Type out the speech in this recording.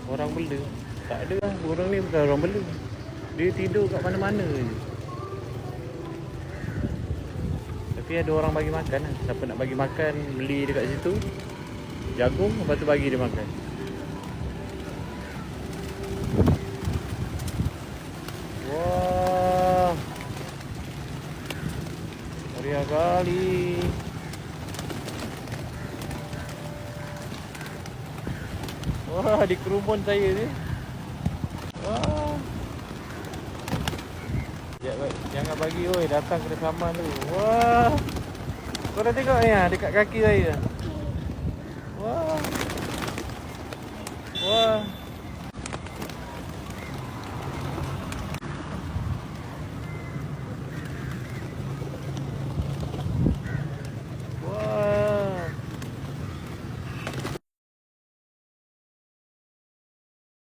orang bela. Tak ada lah, burung ni bukan orang bela. Dia tidur kat mana-mana je. Tapi ada orang bagi makan lah. Siapa nak bagi makan, beli dekat situ jagung, lepas tu bagi dia makan. Wah, meriah kali. Wah, di kerumun saya ni. Wah. Jangan bagi oi, datang kena saman tu. Wah. Korang tengok ni ah, dekat kaki saya.